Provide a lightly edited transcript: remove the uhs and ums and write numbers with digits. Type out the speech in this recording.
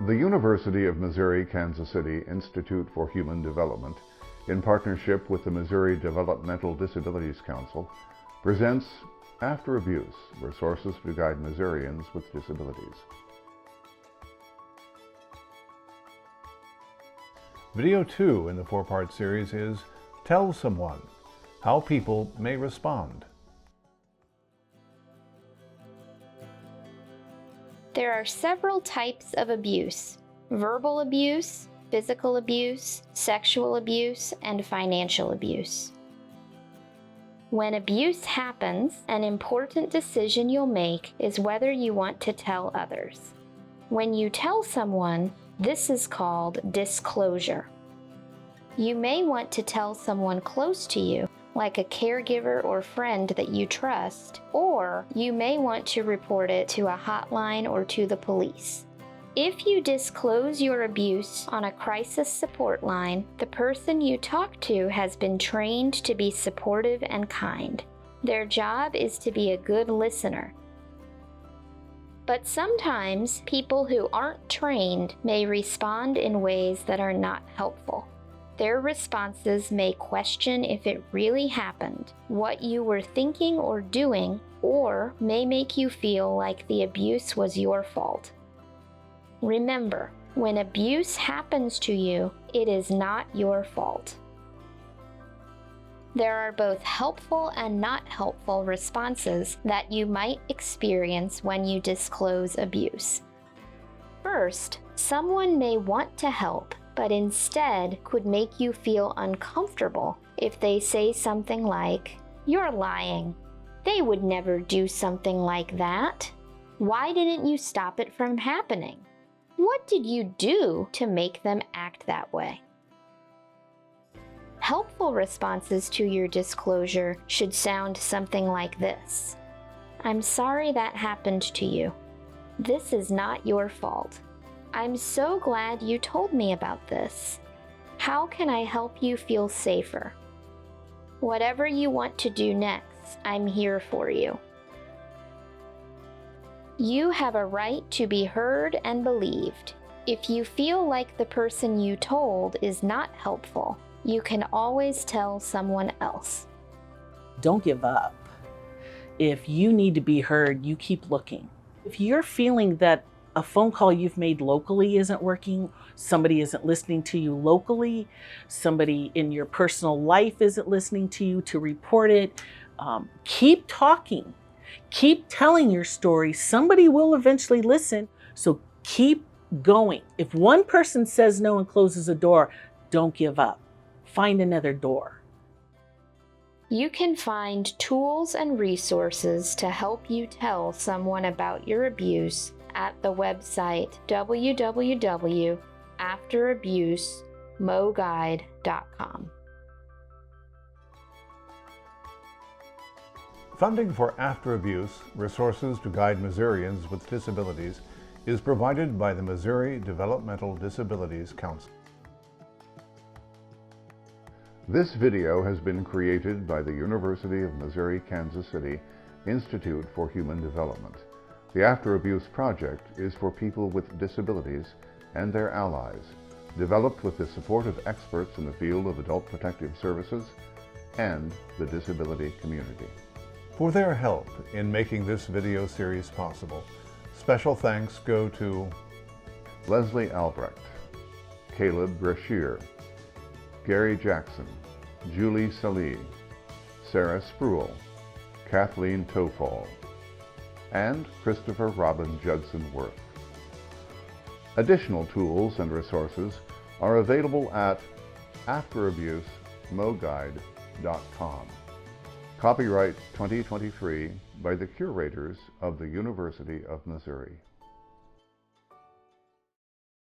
The University of Missouri Kansas City Institute for Human Development, in partnership with the Missouri Developmental Disabilities Council, presents After Abuse, Resources to Guide Missourians with Disabilities. Video 2 in the four-part series is Tell Someone, How People May Respond. There are several types of abuse: verbal abuse, physical abuse, sexual abuse, and financial abuse. When abuse happens, an important decision you'll make is whether you want to tell others. When you tell someone, this is called disclosure. You may want to tell someone close to you, like a caregiver or friend that you trust, or you may want to report it to a hotline or to the police. If you disclose your abuse on a crisis support line, the person you talk to has been trained to be supportive and kind. Their job is to be a good listener. But sometimes people who aren't trained may respond in ways that are not helpful. Their responses may question if it really happened, what you were thinking or doing, or may make you feel like the abuse was your fault. Remember, when abuse happens to you, it is not your fault. There are both helpful and not helpful responses that you might experience when you disclose abuse. First, someone may want to help, but instead could make you feel uncomfortable if they say something like, "You're lying. They would never do something like that. Why didn't you stop it from happening? What did you do to make them act that way?" Helpful responses to your disclosure should sound something like this: "I'm sorry that happened to you. This is not your fault. I'm so glad you told me about this. How can I help you feel safer? Whatever you want to do next, I'm here for you." You have a right to be heard and believed. If you feel like the person you told is not helpful, you can always tell someone else. Don't give up. If you need to be heard, you keep looking. If you're feeling that a phone call you've made locally isn't working, somebody isn't listening to you locally, somebody in your personal life isn't listening to you to report it, keep talking. Keep telling your story. Somebody will eventually listen, so keep going. If one person says no and closes a door, don't give up. Find another door. You can find tools and resources to help you tell someone about your abuse at the website www.afterabusemoguide.com. Funding for After Abuse, Resources to Guide Missourians with Disabilities is provided by the Missouri Developmental Disabilities Council. This video has been created by the University of Missouri Kansas City Institute for Human Development. The After Abuse Project is for people with disabilities and their allies, developed with the support of experts in the field of adult protective services and the disability community. For their help in making this video series possible, special thanks go to Leslie Albrecht, Caleb Brashear, Gary Jackson, Julie Salih, Sarah Spruill, Kathleen Tofall, and Christopher Robin Judson Worth. Additional tools and resources are available at afterabusemoguide.com. Copyright 2023 by the curators of the University of Missouri.